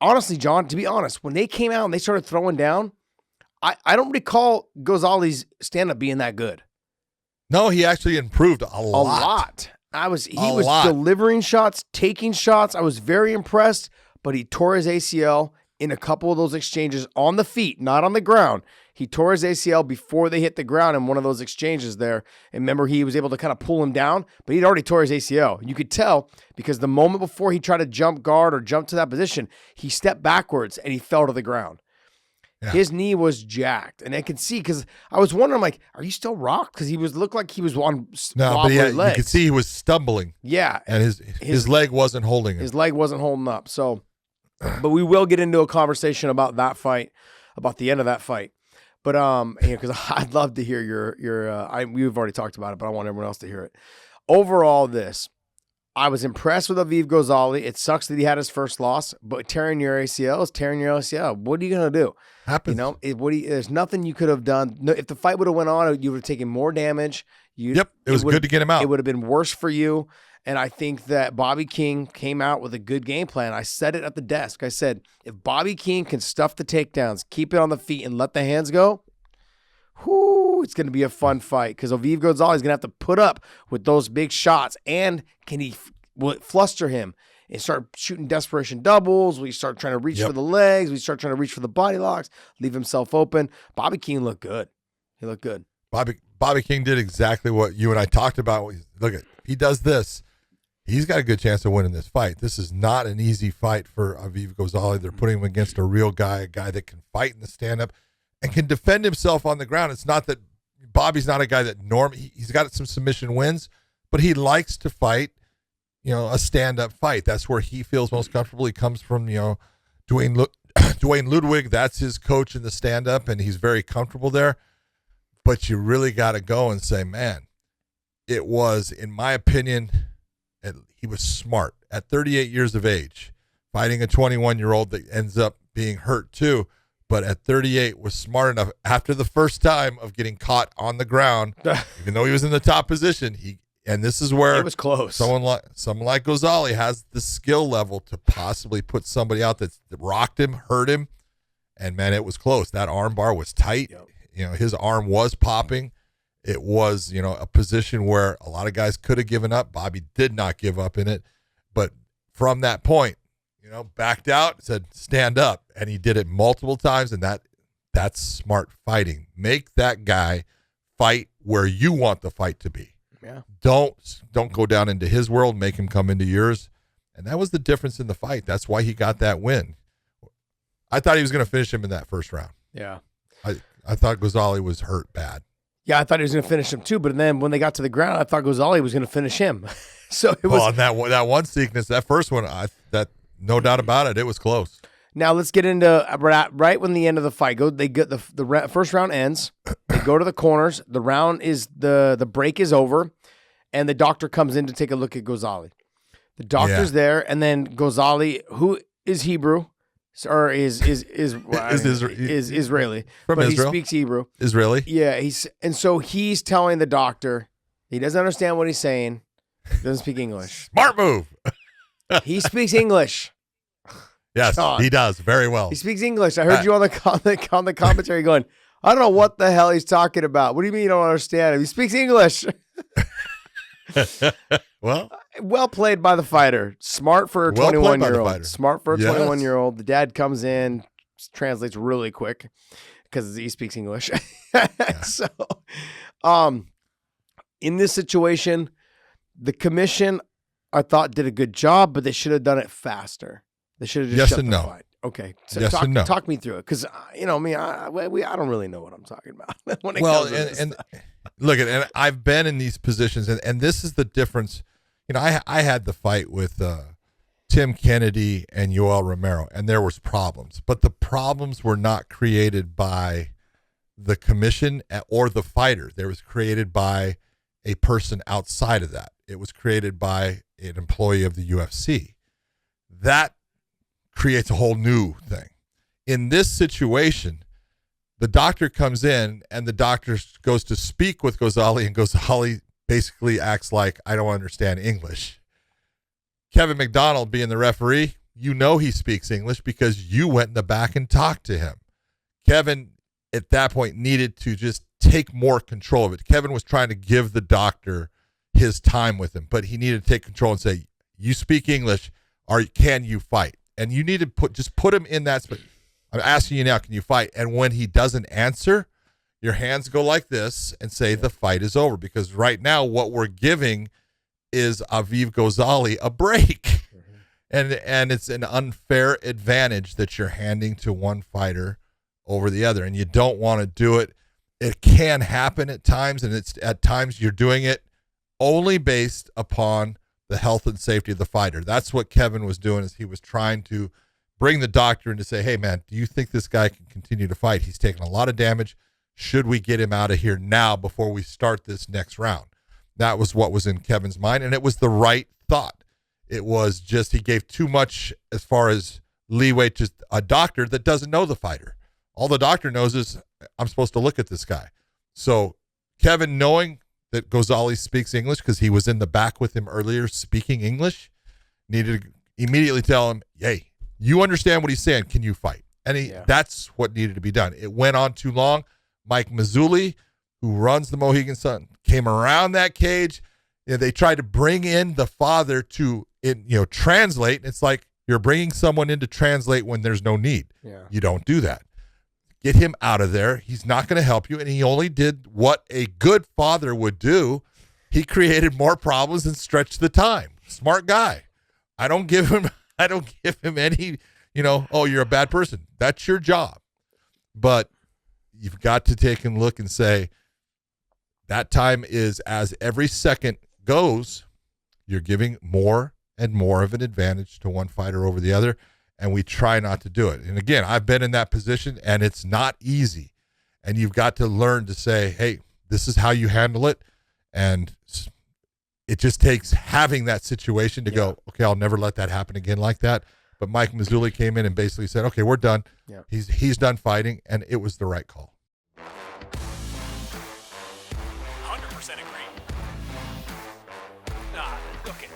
honestly, John, to be honest, when they came out and they started throwing down, I don't recall Ghazali's stand-up being that good. No, he actually improved a lot. He was delivering shots, taking shots. I was very impressed, but he tore his ACL in a couple of those exchanges on the feet, not on the ground. He tore his ACL before they hit the ground in one of those exchanges there. And remember, he was able to kind of pull him down, but he'd already tore his ACL. You could tell because the moment before he tried to jump guard or jump to that position, he stepped backwards and he fell to the ground. Yeah. His knee was jacked. And I could see, because I was wondering, like, are you still rocked? Because looked like he was on wobbly legs. You could see he was stumbling. Yeah. And his leg wasn't holding him. His leg wasn't holding up. So, but we will get into a conversation about that fight, about the end of that fight. But because I'd love to hear your we've already talked about it, but I want everyone else to hear it. Overall, I was impressed with Aviv Ghazali. It sucks that he had his first loss, but tearing your ACL is tearing your ACL. What are you gonna do? Happens. There's nothing you could have done. No, if the fight would have went on, you would have taken more damage. It was good to get him out. It would have been worse for you. And I think that Bobby King came out with a good game plan. I said it at the desk. I said, if Bobby King can stuff the takedowns, keep it on the feet, and let the hands go, it's going to be a fun fight because Aviv Ghazali is going to have to put up with those big shots. And will it fluster him and start shooting desperation doubles? Will he start trying to reach for the legs? Will he start trying to reach for the body locks, leave himself open? Bobby King looked good. He looked good. Bobby King did exactly what you and I talked about. Look, he does this. He's got a good chance of winning this fight. This is not an easy fight for Aviv Ghazali. They're putting him against a real guy, a guy that can fight in the stand-up and can defend himself on the ground. It's not that Bobby's not a guy that he's got some submission wins, but he likes to fight, a stand-up fight. That's where he feels most comfortable. He comes from, Dwayne Ludwig. That's his coach in the stand-up, and he's very comfortable there. But you really got to go and say, man, it was, in my opinion, he was smart. At 38 years of age, fighting a 21-year-old that ends up being hurt too, but at 38 was smart enough after the first time of getting caught on the ground, even though he was in the top position. And this is where it was close. Someone like Ghazali has the skill level to possibly put somebody out that rocked him, hurt him, and man, it was close. That arm bar was tight. Yep. His arm was popping. It was, a position where a lot of guys could have given up. Bobby did not give up in it. But from that point, backed out, said, stand up. And he did it multiple times. And that's smart fighting. Make that guy fight where you want the fight to be. Yeah. Don't go down into his world, make him come into yours. And that was the difference in the fight. That's why he got that win. I thought he was going to finish him in that first round. Yeah. I thought Ghazali was hurt bad. Yeah, I thought he was going to finish him too, but then when they got to the ground, I thght Ghazali was going to finish him. So it was. Well, that one sequence, that first one, that no doubt about it, it was close. Now let's get into right when the end of the fight they get the first round ends. They go to the corners. The round is the break is over, and the doctor comes in to take a look at Ghazali. The doctor's there, and then Ghazali, who is Hebrew. Or is Israeli, from but Israel. He speaks Hebrew. Israeli, yeah. So he's telling the doctor he doesn't understand what he's saying. He doesn't speak English. Smart move. He speaks English. Yes, John. He does very well. He speaks English. I heard you on the commentary going, I don't know what the hell he's talking about. What do you mean you don't understand him? He speaks English. Well played by the fighter. Smart for a 21-year-old. Smart for a 21-year-old. The dad comes in, translates really quick because he speaks English. So, in this situation, the commission, I thought, did a good job, but they should have done it faster. They should have just shut the fight. Okay. So yes and no. Talk me through it because, I don't really know what I'm talking about when it comes to this. Look, and I've been in these positions, and this is the difference. I had the fight with Tim Kennedy and Yoel Romero, and there was problems. But the problems were not created by the commission or the fighters. They was created by a person outside of that. It was created by an employee of the UFC. That creates a whole new thing. In this situation, the doctor comes in, and the doctor goes to speak with Ghazali, and Ghazali basically acts like, I don't understand English. Kevin McDonald, being the referee, you know he speaks English because you went in the back and talked to him. Kevin, at that point, needed to just take more control of it. Kevin was trying to give the doctor his time with him, but he needed to take control and say, you speak English, or can you fight? And you need to put him in that spot. I'm asking you now, can you fight? And when he doesn't answer, your hands go like this and say the fight is over. Because right now what we're giving is Aviv Ghazali a break. And it's an unfair advantage that you're handing to one fighter over the other. And you don't want to do it. It can happen at times, and it's at times you're doing it only based upon the health and safety of the fighter. That's what Kevin was doing, is he was trying to bring the doctor in to say, hey, man, do you think this guy can continue to fight? He's taken a lot of damage. Should we get him out of here now before we start this next round? That was what was in Kevin's mind, and it was the right thought. It was just he gave too much as far as leeway to a doctor that doesn't know the fighter. All the doctor knows is, I'm supposed to look at this guy. So Kevin, knowing that Ghazali speaks English because he was in the back with him earlier speaking English, needed to immediately tell him, hey, you understand what he's saying. Can you fight? And that's what needed to be done. It went on too long. Mike Mazzulli, who runs the Mohegan Sun, came around that cage. They tried to bring in the father to translate. It's like you're bringing someone in to translate when there's no need. Yeah. You don't do that. Get him out of there. He's not going to help you. And he only did what a good father would do. He created more problems and stretched the time. Smart guy. I don't give him any, oh, you're a bad person. That's your job. But you've got to take a look and say, that time is, as every second goes, you're giving more and more of an advantage to one fighter over the other. And we try not to do it. And again, I've been in that position, and it's not easy. And you've got to learn to say, hey, this is how you handle it. And it just takes having that situation to go, okay, I'll never let that happen again like that. But Mike Mazzulli came in and basically said, okay, we're done. Yeah. He's done fighting, and it was the right call. 100% agree. Okay.